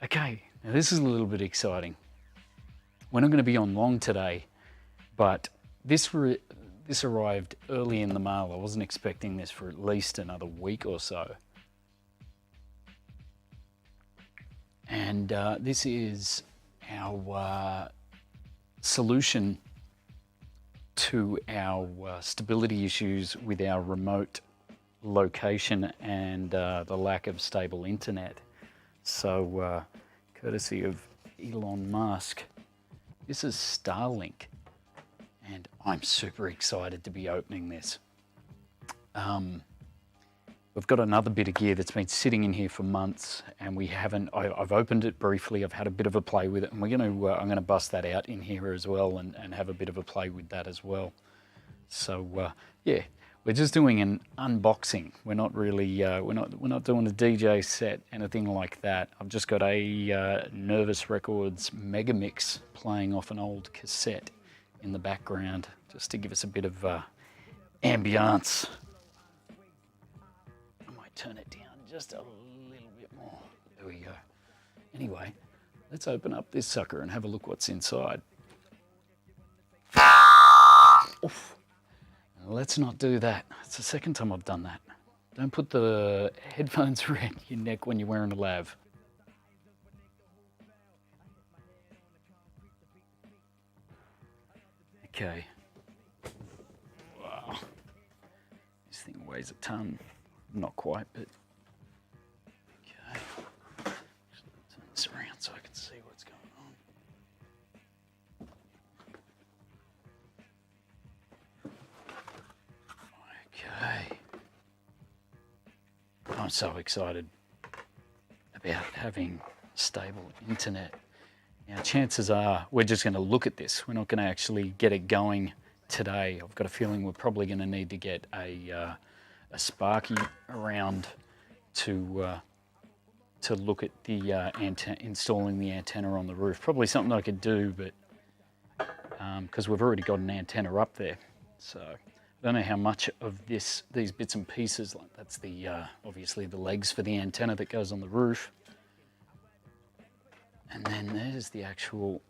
Okay, now this is a little bit exciting. We're not going to be on long today, but this arrived early in the mail. I wasn't expecting this for at least another week or so. And this is our solution to our stability issues with our remote location and the lack of stable internet. So, courtesy of Elon Musk, this is Starlink, and I'm super excited to be opening this. We've got another bit of gear that's been sitting in here for months, and we haven't. I've opened it briefly. I've had a bit of a play with it, and I'm going to bust that out in here as well, and have a bit of a play with that as well. So yeah, we're just doing an unboxing. We're not really we're not doing a DJ set, anything like that. I've just got a Nervous Records Mega Mix playing off an old cassette in the background, just to give us a bit of ambiance. Turn it down just a little bit more. There we go. Anyway, let's open up this sucker and have a look what's inside. Oof. Let's not do that. It's the second time I've done that. Don't put the headphones around your neck when you're wearing a lav. Okay. Wow. This thing weighs a ton. Not quite, but okay. Just turn this around so I can see what's going on. Okay. I'm so excited about having stable internet. Now, chances are we're just going to look at this. We're not going to actually get it going today. I've got a feeling we're probably going to need to get a Sparky around to look at the installing the antenna on the roof. Probably something I could do, but because we've already got an antenna up there, so I don't know how much of these bits and pieces. Like that's the obviously the legs for the antenna that goes on the roof, and then there's the actual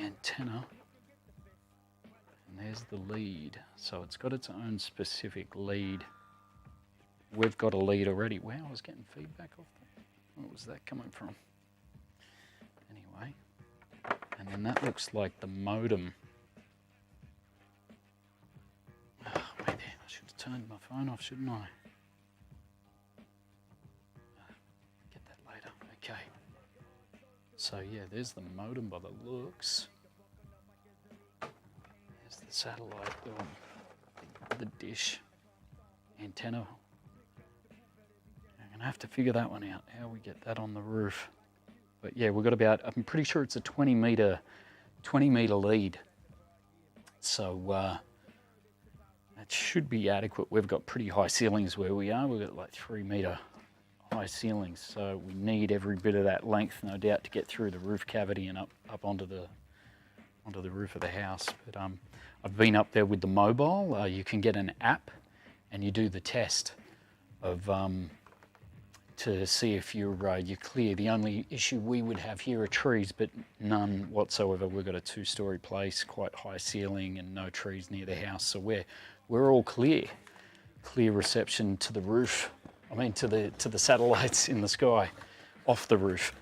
antenna. There's the lead, so it's got its own specific lead. We've got a lead already. Wow, I was getting feedback off that. What was that coming from? Anyway, and then that looks like the modem. Oh, wait there, I should have turned my phone off, shouldn't I? Get that later, okay. So yeah, there's the modem by the looks. The satellite, the dish antenna. I'm gonna have to figure that one out, how we get that on the roof. But yeah, we've got about, I'm pretty sure it's a 20 meter lead. So that should be adequate. We've got pretty high ceilings where we are. We've got like 3 meter high ceilings. So we need every bit of that length, no doubt, to get through the roof cavity and up onto the roof of the house. But I've been up there with the mobile. You can get an app and you do the test of to see if you're clear. The only issue we would have here are trees, but none whatsoever. We've got a 2-story place, quite high ceiling, and no trees near the house, so we're all clear reception to the roof. I mean to the satellites in the sky off the roof.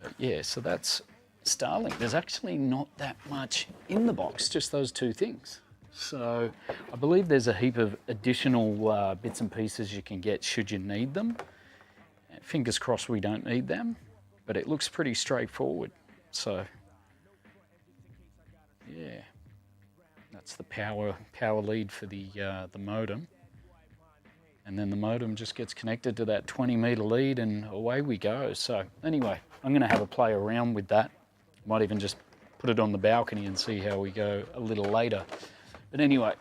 But yeah, so that's Starlink. There's actually not that much in the box, just those 2 things. So I believe there's a heap of additional bits and pieces you can get should you need them. Fingers crossed we don't need them, but it looks pretty straightforward. So yeah, that's the power lead for the modem. And then the modem just gets connected to that 20 meter lead and away we go. So anyway, I'm gonna have a play around with that. Might even just put it on the balcony and see how we go a little later. But anyway,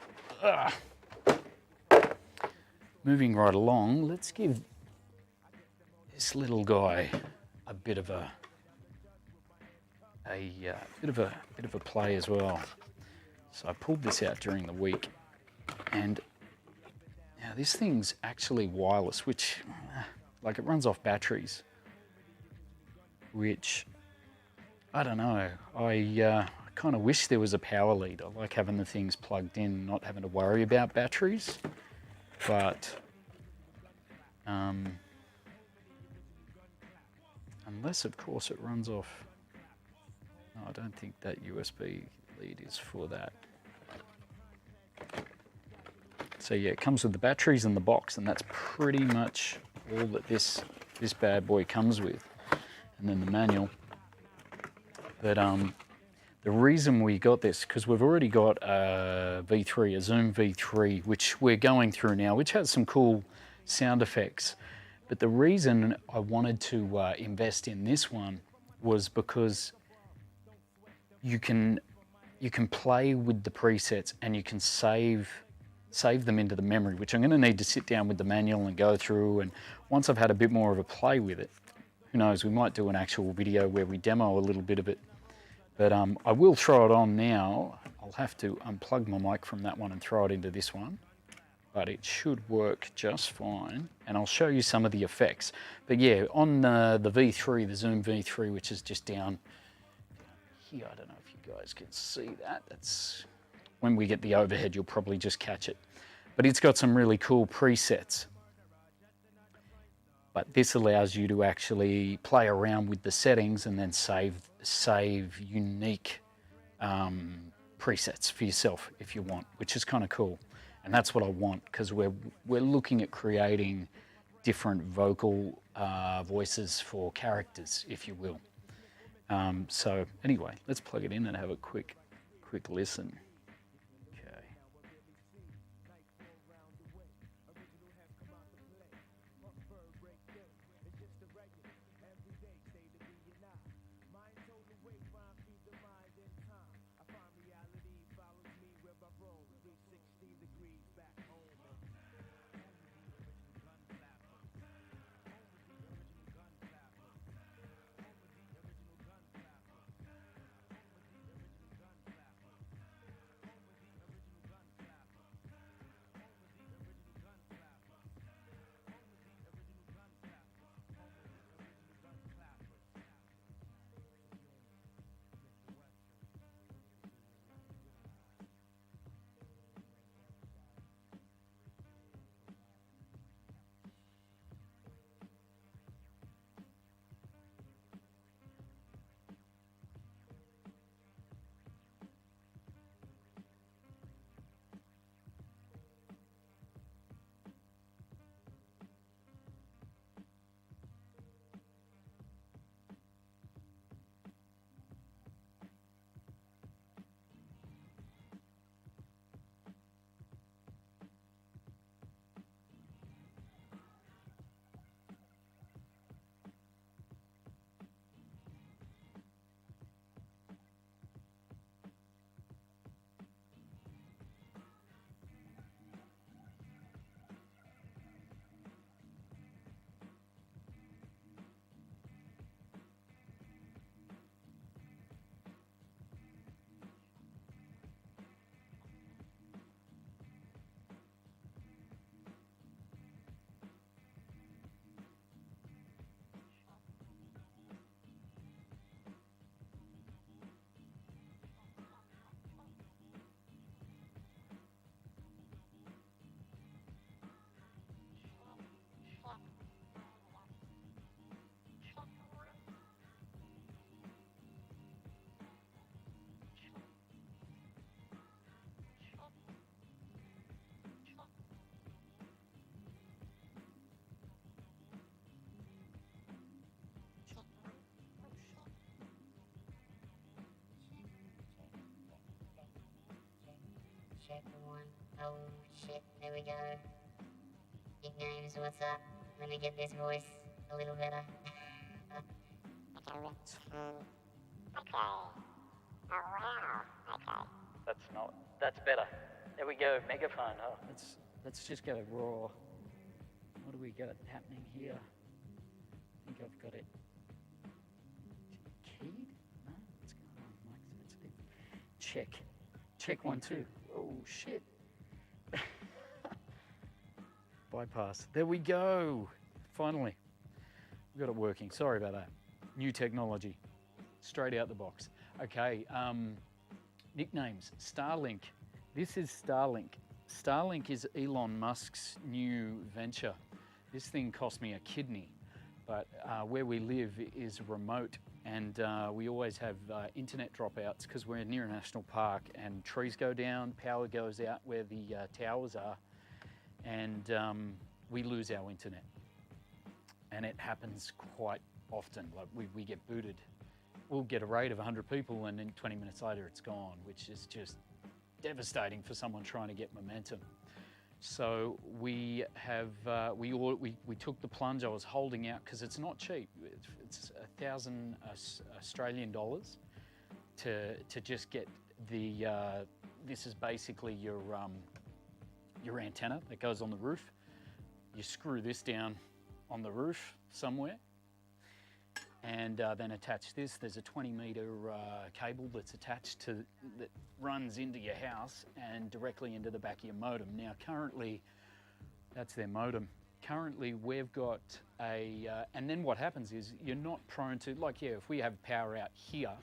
moving right along, let's give this little guy a bit of a play as well. So I pulled this out during the week, and now this thing's actually wireless, which Like, it runs off batteries, which, I don't know, I kind of wish there was a power lead. I like having the things plugged in, not having to worry about batteries, but unless, of course, it runs off. No, I don't think that USB lead is for that. So yeah, it comes with the batteries in the box, and that's pretty much all that this bad boy comes with. And then the manual. But the reason we got this, because we've already got a V3, a Zoom V3, which we're going through now, which has some cool sound effects. But the reason I wanted to invest in this one was because you can play with the presets, and you can save them into the memory, which I'm going to need to sit down with the manual and go through. And once I've had a bit more of a play with it, who knows, we might do an actual video where we demo a little bit of it. But I will throw it on now. I'll have to unplug my mic from that one and throw it into this one. But it should work just fine. And I'll show you some of the effects. But yeah, on the V3, the Zoom V3, which is just down here, I don't know if you guys can see that. That's when we get the overhead, you'll probably just catch it. But it's got some really cool presets. But this allows you to actually play around with the settings and then save unique presets for yourself if you want, which is kind of cool. And that's what I want, because we're looking at creating different vocal voices for characters, if you will. So anyway, let's plug it in and have a quick listen. Check one. Oh shit, there we go. Big names, what's up? Let me get this voice a little better. Okay. Oh wow. Okay. That's better. There we go, megaphone. Oh, let's just go raw. What do we got happening here? I think I've got it keyed? No, what's going on? Mic sensitive. Check 1 2. Oh shit. Bypass. There we go. Finally. We got it working. Sorry about that. New technology, straight out the box. Okay, nicknames. Starlink. This is Starlink. Starlink is Elon Musk's new venture. This thing cost me a kidney, but where we live is remote, and we always have internet dropouts because we're near a national park, and trees go down, power goes out where the towers are, and we lose our internet. And it happens quite often. Like we get booted. We'll get a raid of 100 people, and then 20 minutes later it's gone, which is just devastating for someone trying to get momentum. So we have we took the plunge. I was holding out because it's not cheap. It's 1,000 Australian dollars to just get the. This is basically your antenna that goes on the roof. You screw this down on the roof somewhere, and then attach this. There's a 20-meter cable that's attached to that runs into your house and directly into the back of your modem. Now, currently, that's their modem. Currently, we've got a, and then what happens is you're not prone to, like, yeah, if we have power out here,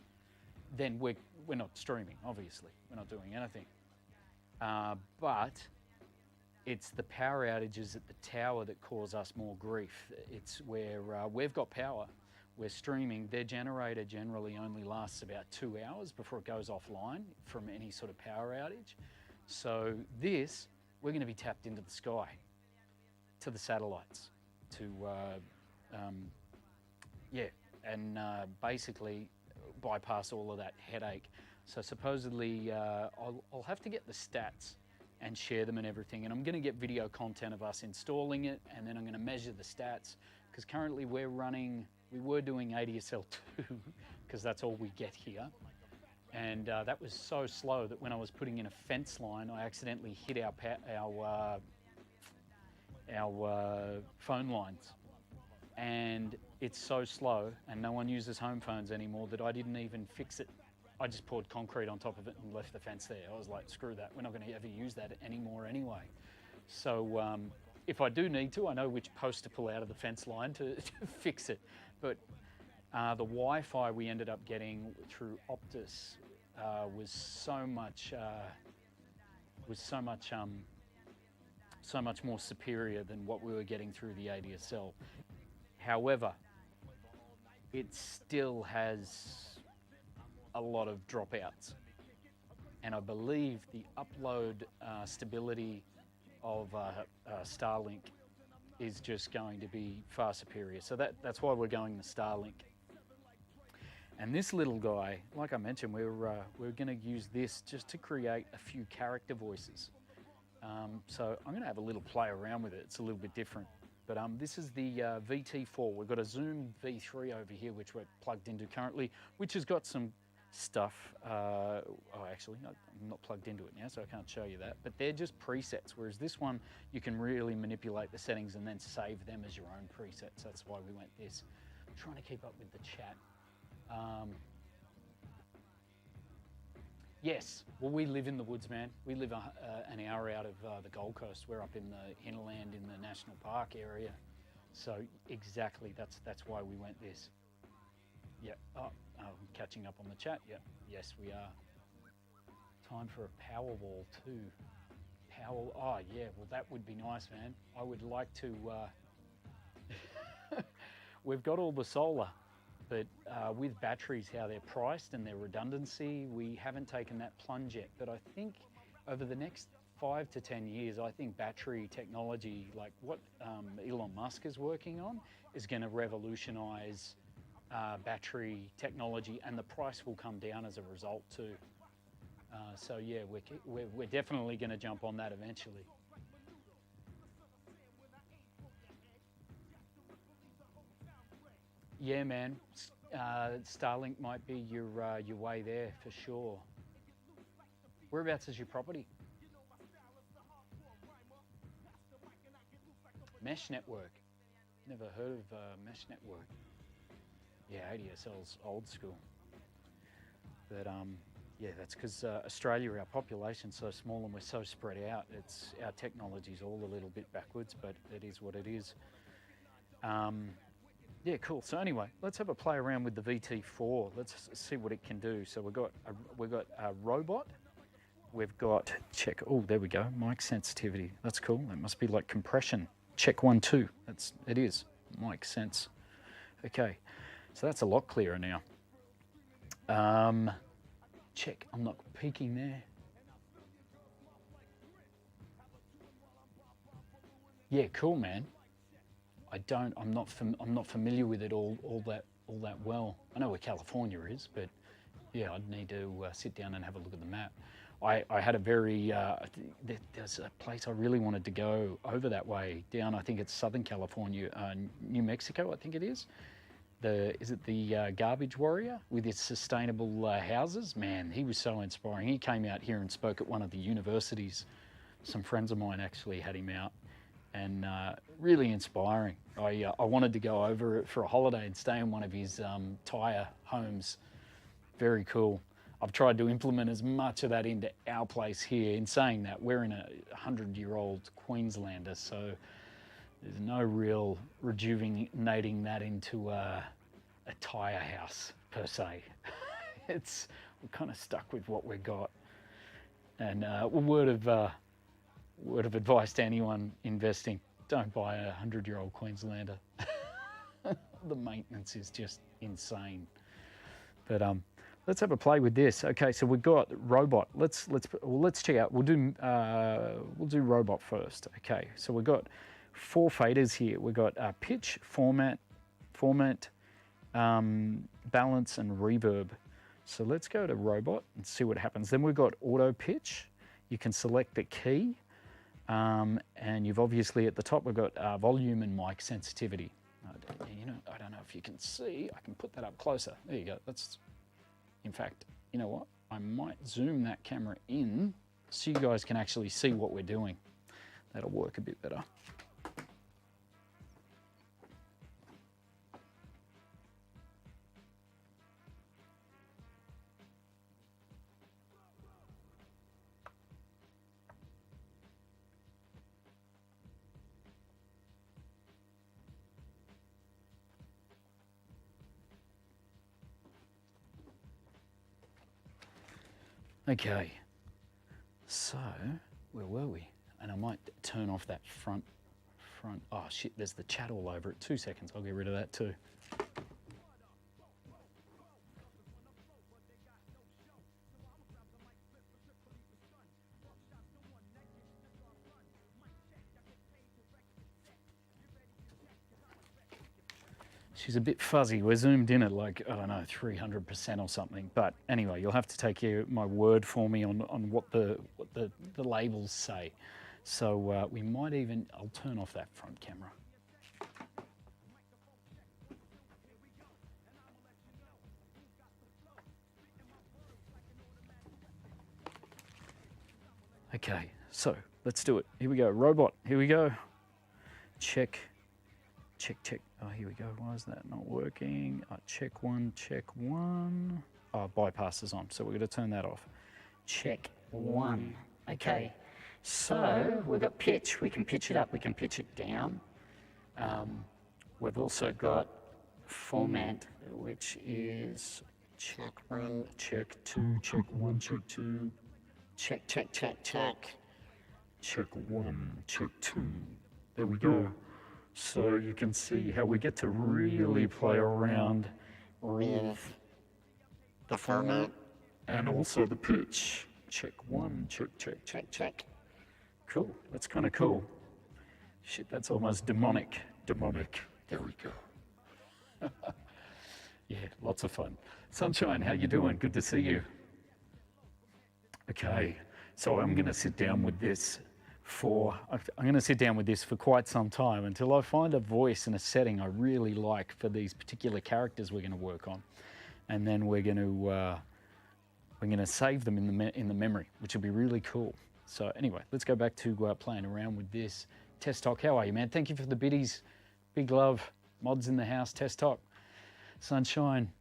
then we're not streaming. Obviously, we're not doing anything. But it's the power outages at the tower that cause us more grief. It's where we've got power, we're streaming. Their generator generally only lasts about 2 hours before it goes offline from any sort of power outage. So this, we're going to be tapped into the sky, to the satellites, to, basically bypass all of that headache. So supposedly I'll have to get the stats and share them and everything. And I'm going to get video content of us installing it, and then I'm going to measure the stats, because currently we were doing ADSL2 because that's all we get here. And that was so slow that when I was putting in a fence line, I accidentally hit our phone lines. And it's so slow, and no one uses home phones anymore, that I didn't even fix it. I just poured concrete on top of it and left the fence there. I was like, screw that, we're not going to ever use that anymore anyway. So if I do need to, I know which post to pull out of the fence line to fix it. But the Wi-Fi we ended up getting through Optus was so much more superior than what we were getting through the ADSL. However, it still has a lot of dropouts, and I believe the upload stability of Starlink is just going to be far superior. So that's why we're going the Starlink. And this little guy, like I mentioned, we're going to use this just to create a few character voices. So I'm going to have a little play around with it. It's a little bit different. But this is the VT-4. We've got a Zoom V3 over here, which we're plugged into currently, which has got some stuff. Actually, no, I'm not plugged into it now, so I can't show you that. But they're just presets, whereas this one, you can really manipulate the settings and then save them as your own presets. That's why we went this. I'm trying to keep up with the chat. Yes, well, we live in the woods, man. We live an hour out of the Gold Coast. We're up in the hinterland in the national park area. So exactly, that's why we went this. Yeah, I'm catching up on the chat. Yeah, yes, we are. Time for a power wall too. Oh yeah, well that would be nice, man. I would like to, we've got all the solar, but with batteries, how they're priced and their redundancy, we haven't taken that plunge yet. But I think over the next 5 to 10 years, I think battery technology, like what Elon Musk is working on, is going to revolutionize battery technology, and the price will come down as a result too. So yeah, we're definitely going to jump on that eventually. Yeah, man, Starlink might be your way there for sure. Whereabouts is your property? Mesh network. Never heard of mesh network. Yeah, ADSL's old school. But yeah, that's because Australia, our population's so small and we're so spread out. Our technology's all a little bit backwards, but it is what it is. Yeah, cool. So anyway, let's have a play around with the VT-4. Let's see what it can do. So we've got a robot. We've got check. Oh, there we go. Mic sensitivity. That's cool. That must be like compression. Check 1 2. It is. Mic sense. Okay. So that's a lot clearer now. Check. I'm not peeking there. Yeah, cool, man. I'm not familiar with it all that well. I know where California is, but yeah, I'd need to sit down and have a look at the map. I had a very there's a place I really wanted to go over that way down. I think it's Southern California, New Mexico. I think it is. Is it the Garbage Warrior with his sustainable houses? Man, he was so inspiring. He came out here and spoke at one of the universities. Some friends of mine actually had him out, and really inspiring. I wanted to go over for a holiday and stay in one of his tire homes. Very cool. I've tried to implement as much of that into our place here. In saying that, we're in a 100-year-old Queenslander, so there's no real rejuvenating that into a tire house per se. We're kind of stuck with what we've got. And word of advice to anyone investing: don't buy a 100-year-old Queenslander. The maintenance is just insane. But let's have a play with this. Okay, so we've got robot. Let's check out. We'll do robot first. Okay, so we've got 4 faders here. We've got pitch, format, balance, and reverb. So let's go to robot and see what happens. Then we've got auto pitch. You can select the key, and you've obviously at the top we've got volume and mic sensitivity. I don't know if you can see. I can put that up closer. There you go. In fact, you know what? I might zoom that camera in so you guys can actually see what we're doing. That'll work a bit better. Okay, so where were we? And I might turn off that front, oh shit, there's the chat all over it. 2 seconds, I'll get rid of that too. She's a bit fuzzy. We're zoomed in at like, I don't know, 300% or something. But anyway, you'll have to take my word for me on what the labels say. So we might even, I'll turn off that front camera. Okay, so let's do it. Here we go, robot, here we go. Check. Oh, here we go. Why is that not working? Check one. Oh, bypass is on, so we're going to turn that off. Check 1. Okay. So we've got pitch. We can pitch it up. We can pitch it down. We've also got format, which is check 1, check 2, check 1, check 2, check. Check 1, check 2. There we go. So you can see how we get to really play around with the format and also the pitch. Check 1, check. Cool, that's kind of cool. Shit, that's almost demonic. There we go. Yeah, lots of fun. Sunshine, how you doing? Good to see you. Okay, so I'm going to sit down with this for quite some time until I find a voice and a setting I really like for these particular characters we're going to work on, and then we're going to save them in the memory, which will be really cool. So anyway, let's go back to playing around with this. Test Talk, how are you, man? Thank you for the biddies. Big love. Mods in the house. Test Talk. Sunshine.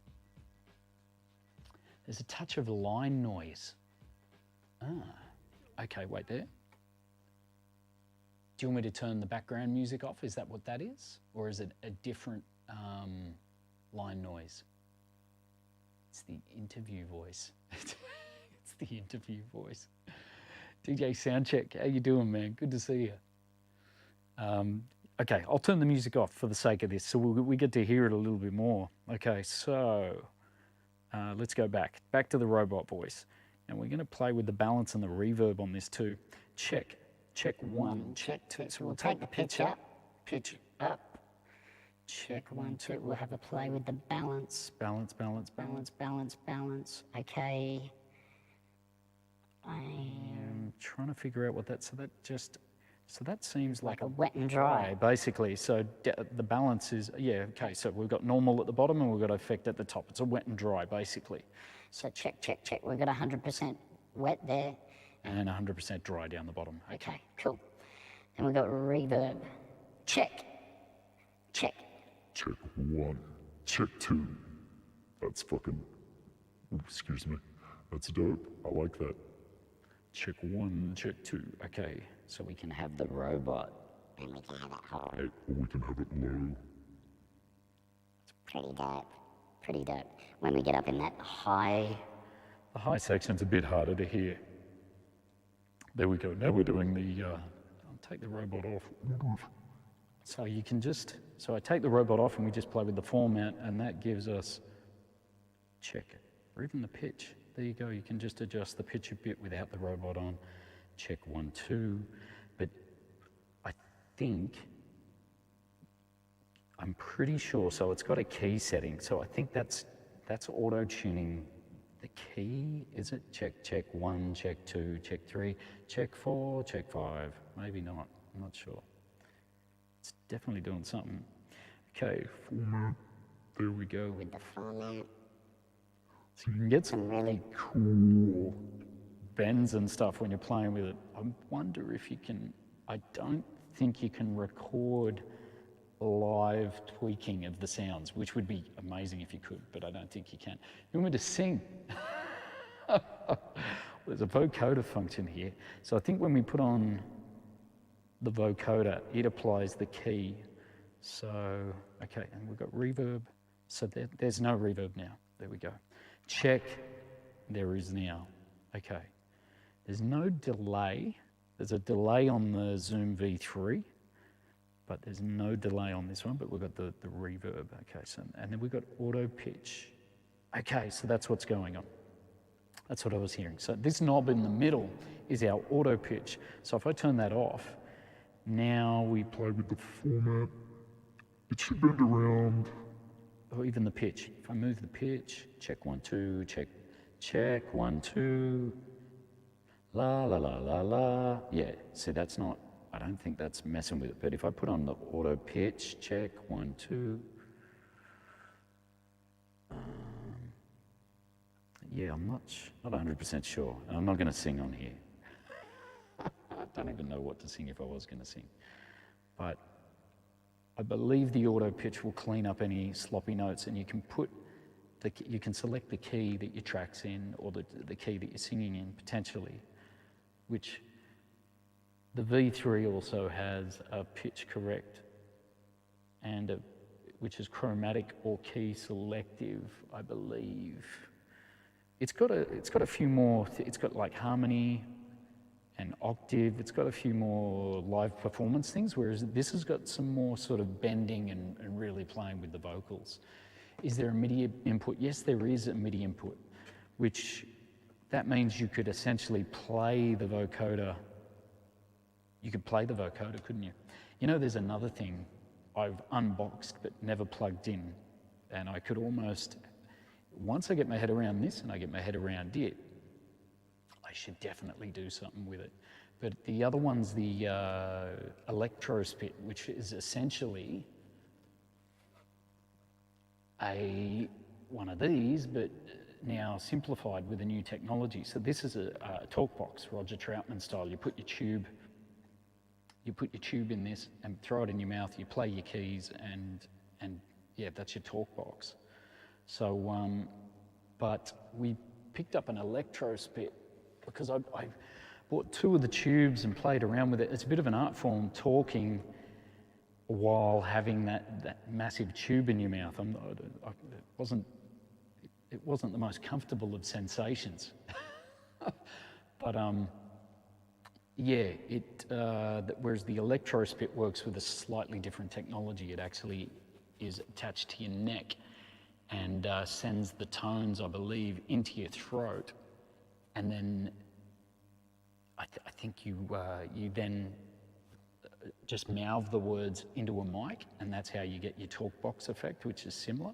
There's a touch of line noise. Okay, wait there. Do you want me to turn the background music off? Is that what that is? Or is it a different line noise. It's the interview voice. It's the interview voice. DJ Soundcheck, how you doing, man? Good to see you. Okay, I'll turn the music off for the sake of this, so we get to hear it a little bit more. Okay, so let's go back to the robot voice. And we're going to play with the balance and the reverb on this too. Check 1, check 2. So we'll take the pitch up. Check 1, 2. We'll have a play with the balance. Balance. Okay. I'm trying to figure out what that, so that seems like a wet and dry. Basically. So the balance is, yeah, okay. So we've got normal at the bottom and we've got effect at the top. It's a wet and dry, basically. So check. We've got 100% wet there. And 100% dry down the bottom. Okay, cool. Then we've got reverb. Check. Check 1, check 2. That's fucking, excuse me. That's dope. I like that. Check 1, check 2. Okay, so we can have the robot. And we can have it high. Or we can have it low. It's pretty dope. When we get up in that high... The high section's a bit harder to hear. There we go. Now we're doing the, I'll take the robot off. So you can just, so I take the robot off and we just play with the format and that gives us, check, or even the pitch. There you go. You can just adjust the pitch a bit without the robot on. Check 1, 2. But I think, I'm pretty sure, so it's got a key setting. So I think that's auto-tuning the key. Is it? Check 1, check 2, check 3, check 4, check 5. Maybe not. I'm not sure. It's definitely doing something. Okay, format. There we go. With the format. So you can get some really cool bends and stuff when you're playing with it. I wonder if you can, I don't think you can record live tweaking of the sounds, which would be amazing if you could, but I don't think you can. You want me to sing? There's a vocoder function here. So I think when we put on the vocoder, it applies the key. So, okay, and we've got reverb. So there's no reverb now. There we go. Check, there is now. Okay, there's no delay. There's a delay on the Zoom V3, but there's no delay on this one, but we've got the reverb. Okay, so, and then we've got auto pitch. Okay, so that's what's going on. That's what I was hearing. So this knob in the middle is our auto pitch. So if I turn that off, now we play with the format. It should bend around. or even the pitch. If I move the pitch, check 1, 2, check 1, 2, la la la la la. Yeah, see that's not, I don't think that's messing with it. But if I put on the auto pitch, check 1, 2. Yeah, I'm not 100% sure. And I'm not going to sing on here. I don't even know what to sing if I was going to sing. But I believe the auto pitch will clean up any sloppy notes, and you can you can select the key that your track's in, or the key that you're singing in potentially, which the V3 also has a pitch correct and which is chromatic or key selective, I believe. It's got a few more. It's got like harmony and octave. It's got a few more live performance things, whereas this has got some more sort of bending and really playing with the vocals. Is there a MIDI input? Yes, there is a MIDI input, which that means you could essentially play the vocoder. You could play the vocoder, couldn't you? You know, there's another thing I've unboxed but never plugged in, and I could almost, once I get my head around this and I get my head around it, I should definitely do something with it. But the other one's the electrospit, which is essentially one of these, but now simplified with a new technology. So this is a talk box, Roger Troutman style. You put your tube in this and throw it in your mouth. You play your keys, and yeah, that's your talk box. So, but we picked up an electrospit because I bought 2 of the tubes and played around with it. It's a bit of an art form, talking while having that massive tube in your mouth. It wasn't the most comfortable of sensations. But yeah, whereas the electrospit works with a slightly different technology. It actually is attached to your neck and sends the tones, I believe, into your throat, and then I think you then just mouth the words into a mic, and that's how you get your talk box effect, which is similar.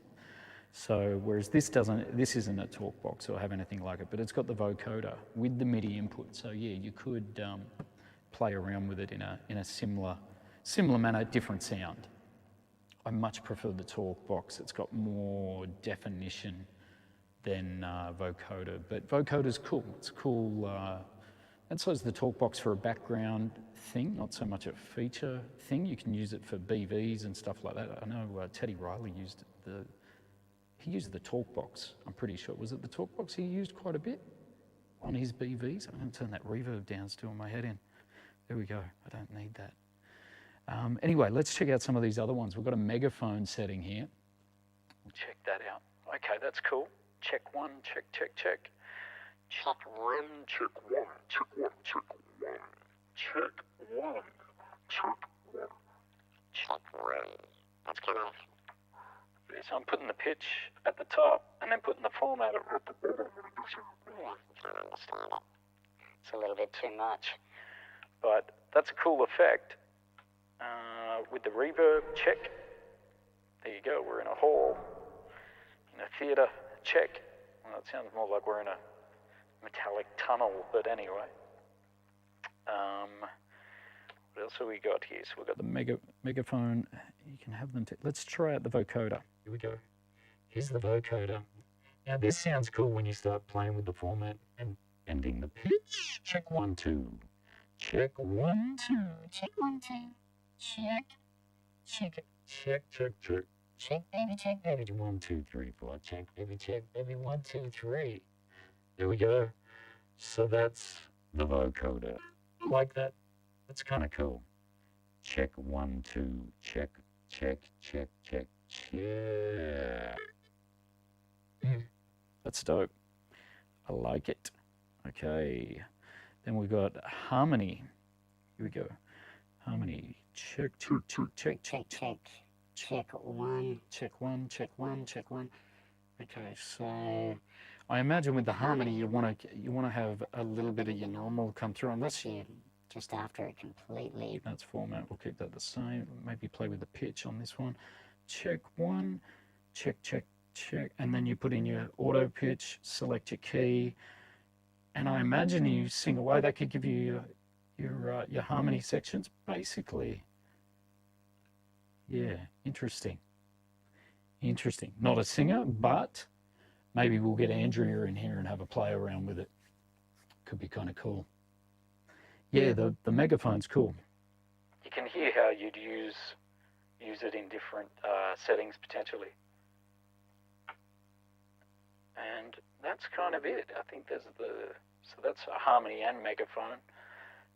So whereas this isn't a talk box or have anything like it, but it's got the vocoder with the MIDI input. So yeah, you could play around with it in a similar manner, different sound. I much prefer the talk box. It's got more definition than vocoder, but vocoder's cool. It's cool. And so is the talk box for a background thing, not so much a feature thing. You can use it for BVs and stuff like that. I know Teddy Riley used he used the talk box, I'm pretty sure. Was it the talk box he used quite a bit on his BVs? I'm going to turn that reverb down, still my head in. There we go. I don't need that. Anyway, let's check out some of these other ones. We've got a megaphone setting here. We'll check that out. Okay, that's cool. Check one, check, check, check. Check one, check one, check one, check one. Check one, check one. Check one. That's kind of... So I'm putting the pitch at the top and then putting the format at the bottom. Yeah, can't understand it. It's a little bit too much. But that's a cool effect. With the reverb, check. There you go, we're in a hall, in a theatre, check. Well, it sounds more like we're in a metallic tunnel, but anyway. What else have we got here? So we've got the megaphone. You can have them. Let's try out the vocoder. Here we go. Here's the vocoder. Now this sounds cool when you start playing with the format and bending the pitch. Check 1 2. Check 1 2. Check 1 2. Check. Check it. Check check check. Check baby, check baby. 1 2 3 4. Check baby 1 2 3. There we go. So that's the vocoder. Like that. That's kind of cool. Check 1 2. Check check check check check. That's dope. I like it. Okay. Then we've got harmony. Here we go. Harmony. Check check check check check check. Check one. Check 1 check 1 check 1. Okay, so I imagine with the harmony you want to have a little bit of your normal come through, unless you just after it completely. That's format. We'll keep that the same. Maybe play with the pitch on this one. Check 1, check check check, and then you put in your auto pitch, select your key, and I imagine you sing away. That could give you your harmony sections, basically. Yeah, interesting. Interesting. Not a singer, but maybe we'll get Andrea in here and have a play around with it. Could be kind of cool. Yeah, the megaphone's cool. You can hear how you'd use it in different settings potentially. And that's kind of it. I think so that's a harmony and megaphone.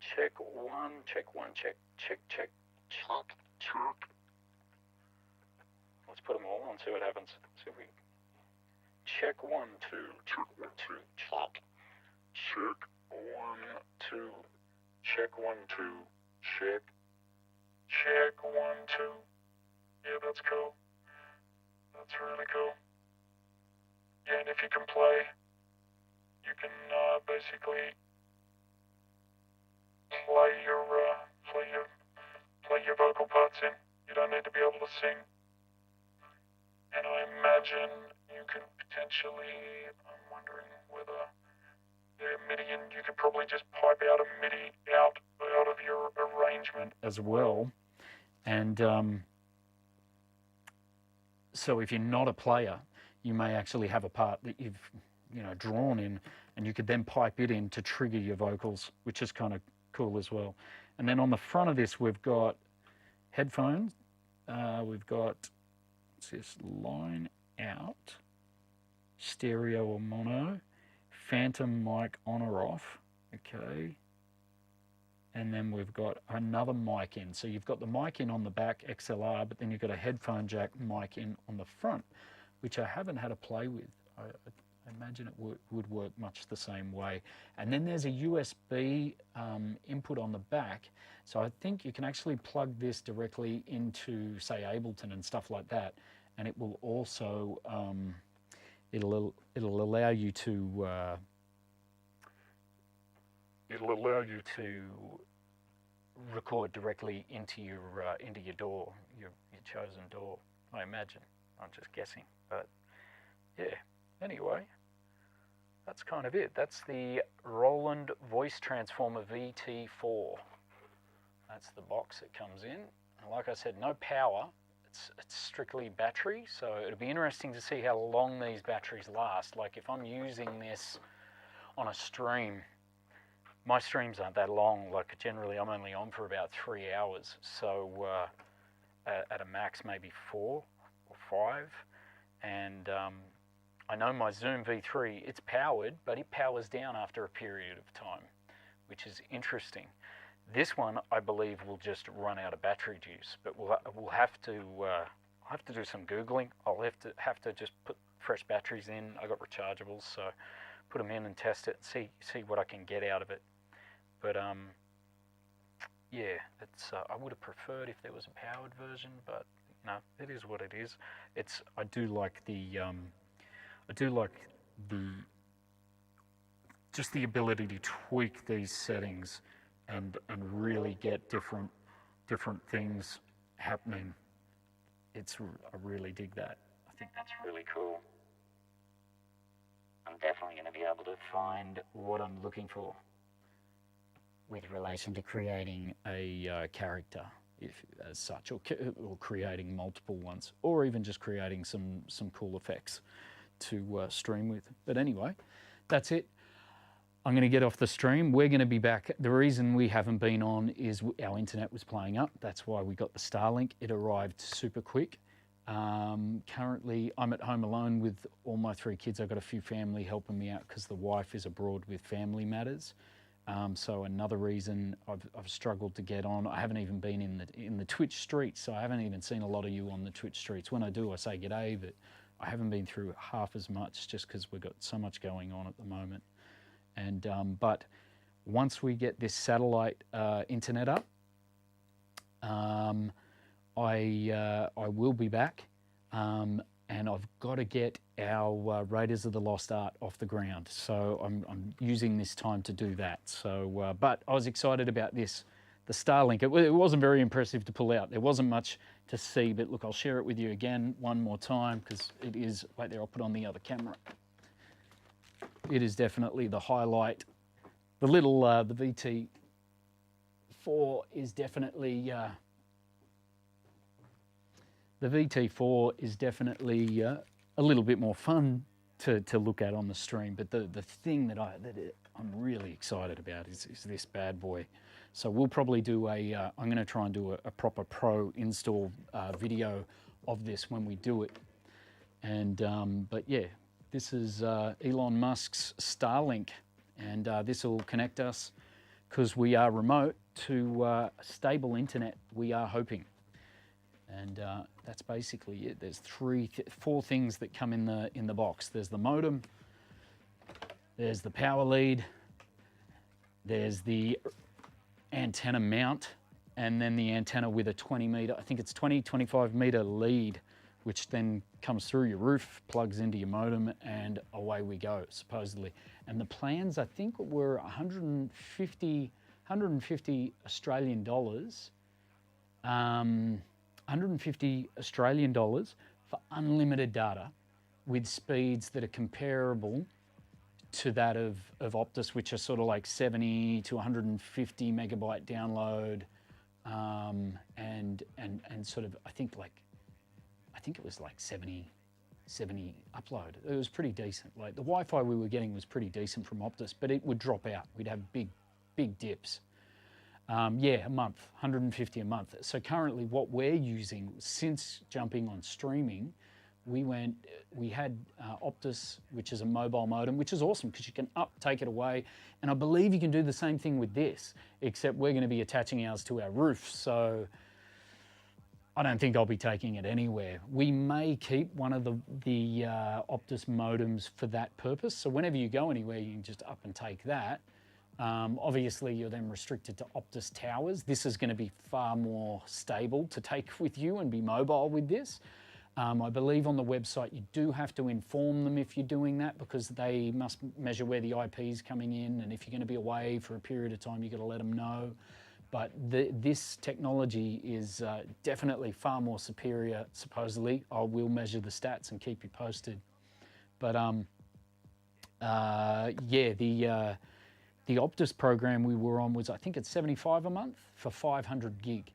Check 1, check 1, check, check, check, check, check. Let's put them all on, see what happens. See if we check 1 2, check 1 2, check. Check 1 2. Check 1 2. Check. Check 1 2. Yeah, that's cool. That's really cool. Yeah, and if you can play, you can basically play your vocal parts in. You don't need to be able to sing. And I imagine you could potentially, I'm wondering whether MIDI, and you could probably just pipe out a MIDI out of your arrangement as well. And so if you're not a player, you may actually have a part that you've drawn in, and you could then pipe it in to trigger your vocals, which is kind of cool as well. And then on the front of this, we've got headphones. We've got, what's this, line out, stereo or mono, phantom mic on or off. Okay. and then we've got another mic in. So you've got the mic in on the back XLR, but then you've got a headphone jack mic in on the front, which I haven't had a play with. I imagine it would work much the same way. And then there's a USB input on the back. So I think you can actually plug this directly into, say, Ableton and stuff like that. And it will also, it'll allow you to, record directly into your door, your chosen door, I imagine. I'm just guessing, but yeah. Anyway, that's kind of it. That's the Roland Voice Transformer VT-4. That's the box it comes in. And like I said, no power. It's strictly battery, so it'll be interesting to see how long these batteries last. Like if I'm using this on a stream, my streams aren't that long. Like generally I'm only on for about 3 hours. So at a max maybe 4 or 5. And I know my Zoom V3, it's powered, but it powers down after a period of time, which is interesting. This one, I believe, will just run out of battery juice, but we'll have to do some Googling. I'll have to just put fresh batteries in. I got rechargeables, so put them in and test it and see what I can get out of it. But yeah, it's I would have preferred if there was a powered version, but no, it is what it is. I do like the just the ability to tweak these settings and really get different things happening. I really dig that. I think that's really cool. I'm definitely going to be able to find what I'm looking for with relation to creating a character, as such, or creating multiple ones, or even just creating some cool effects to stream with. But anyway, that's it. I'm going to get off the stream. We're going to be back. The reason we haven't been on is our internet was playing up. That's why we got the Starlink. It arrived super quick. Currently, I'm at home alone with all my 3 kids. I've got a few family helping me out because the wife is abroad with family matters. So another reason I've struggled to get on. I haven't even been in the Twitch streets, so I haven't even seen a lot of you on the Twitch streets. When I do, I say g'day, but I haven't been through half as much just because we've got so much going on at the moment. And but once we get this satellite internet up, I will be back, and I've got to get our Raiders of the Lost Art off the ground. So I'm using this time to do that. So, but I was excited about this, the Starlink. It wasn't very impressive to pull out. There wasn't much to see, but look, I'll share it with you again one more time because it is. Wait there, I'll put on the other camera. It is definitely the highlight. The little the VT-4 is definitely the VT-4 is definitely a little bit more fun to look at on the stream. But the thing that I'm really excited about is this bad boy. So we'll probably do I'm going to try and do a proper pro install video of this when we do it. And but yeah. This is Elon Musk's Starlink, and this will connect us, because we are remote, to stable internet, we are hoping. And that's basically it. There's 4 things that come in the box. There's the modem, there's the power lead, there's the antenna mount, and then the antenna with a 20 meter, I think it's 25 meter lead, which then comes through your roof, plugs into your modem, and away we go, supposedly. And the plans, I think, were 150 Australian dollars, 150 Australian dollars for unlimited data with speeds that are comparable to that of Optus, which are sort of like 70 to 150 megabyte download, and sort of, I think it was like 70 upload. It was pretty decent. Like the Wi-Fi we were getting was pretty decent from Optus, but it would drop out. We'd have big dips. Yeah, a month, 150 a month. So currently what we're using, since jumping on streaming, we had Optus, which is a mobile modem, which is awesome because you can take it away. And I believe you can do the same thing with this, except we're going to be attaching ours to our roof. So I don't think I'll be taking it anywhere. We may keep one of the Optus modems for that purpose. So whenever you go anywhere, you can just up and take that. Obviously, you're then restricted to Optus towers. This is going to be far more stable to take with you and be mobile with this. I believe on the website you do have to inform them if you're doing that, because they must measure where the IP is coming in, and if you're going to be away for a period of time, you've got to let them know. But this technology is definitely far more superior, supposedly. I will measure the stats and keep you posted. But yeah, the Optus program we were on was, I think it's $75 a month for 500 gig.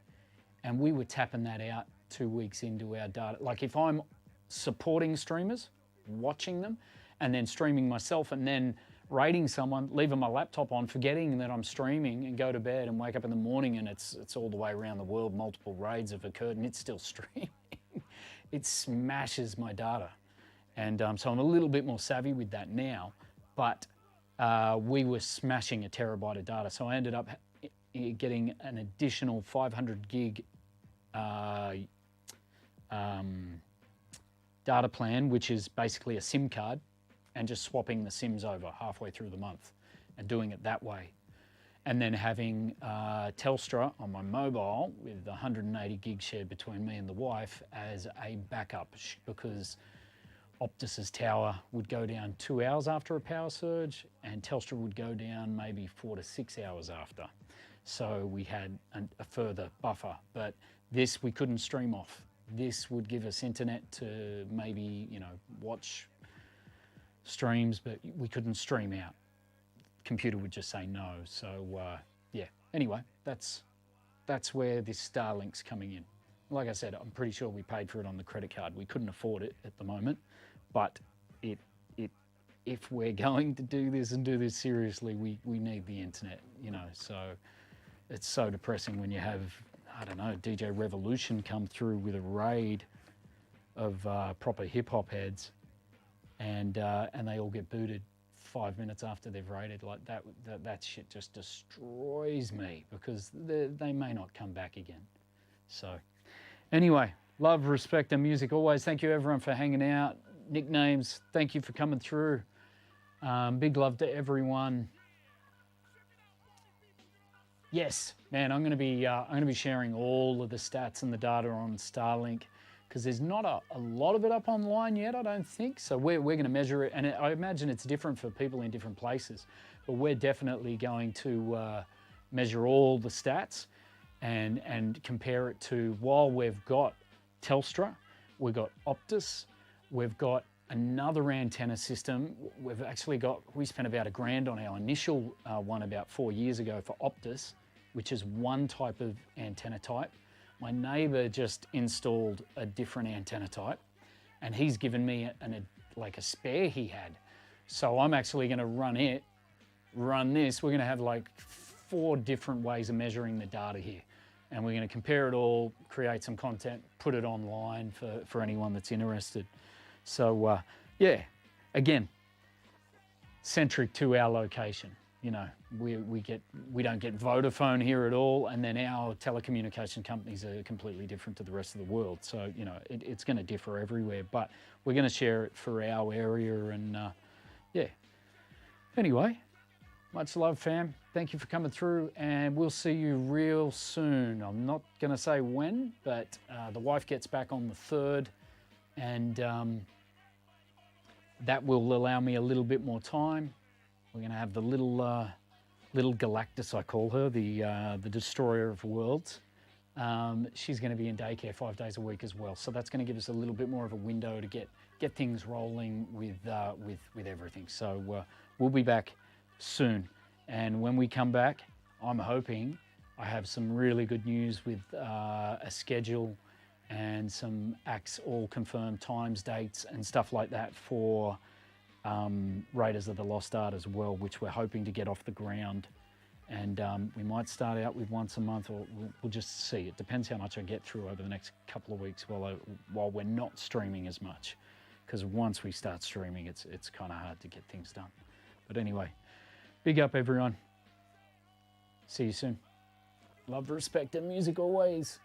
And we were tapping that out 2 weeks into our data. Like if I'm supporting streamers, watching them, and then streaming myself, and then rating someone, leaving my laptop on, forgetting that I'm streaming, and go to bed and wake up in the morning and it's all the way around the world, multiple raids have occurred and it's still streaming. It smashes my data. And so I'm a little bit more savvy with that now, but we were smashing a terabyte of data. So I ended up getting an additional 500 gig data plan, which is basically a SIM card, and just swapping the SIMs over halfway through the month and doing it that way. And then having Telstra on my mobile with 180 gig shared between me and the wife as a backup, because Optus's tower would go down 2 hours after a power surge, and Telstra would go down maybe 4 to 6 hours after. So we had a further buffer, but this we couldn't stream off. This would give us internet to maybe, you know, watch streams, but we couldn't stream out. Computer would just say no. So yeah, anyway, that's where this Starlink's coming in. Like I said, I'm pretty sure we paid for it on the credit card. We couldn't afford it at the moment, but if we're going to do this and do this seriously, we need the internet, you know. So it's so depressing when you have, I don't know, DJ Revolution come through with a raid of proper hip hop heads, and they all get booted 5 minutes after they've raided. Like that shit just destroys me, because they may not come back again. So anyway, love, respect, and music always. Thank you everyone for hanging out. Nicknames, thank you for coming through. Big love to everyone. Yes, man, I'm going to be sharing all of the stats and the data on Starlink, because there's not a lot of it up online yet, I don't think. So we're going to measure it, and I imagine it's different for people in different places. But we're definitely going to measure all the stats and compare it to, while we've got Telstra, we've got Optus, we've got another antenna system. We've actually we spent about $1,000 on our initial one about 4 years ago for Optus, which is one type of antenna type. My neighbor just installed a different antenna type, and he's given me like a spare he had. So I'm actually going to run this. We're going to have like 4 different ways of measuring the data here, and we're going to compare it all, create some content, put it online for anyone that's interested. So yeah, again, centric to our location. You know, we don't get Vodafone here at all, and then our telecommunication companies are completely different to the rest of the world. So, you know, it's going to differ everywhere, but we're going to share it for our area, and yeah. Anyway, much love, fam. Thank you for coming through, and we'll see you real soon. I'm not going to say when, but the wife gets back on the 3rd, and that will allow me a little bit more time. We're going to have the little Galactus, I call her, the destroyer of worlds. She's going to be in daycare 5 days a week as well, so that's going to give us a little bit more of a window to get things rolling with everything. So we'll be back soon, and when we come back, I'm hoping I have some really good news with a schedule and some acts all confirmed, times, dates, and stuff like that for Raiders of the Lost Art as well, which we're hoping to get off the ground And we might start out with once a month, or we'll just see. It depends how much I get through over the next couple of weeks while we're not streaming as much. Because once we start streaming, it's kind of hard to get things done. But anyway, big up everyone. See you soon. Love, respect, and music always.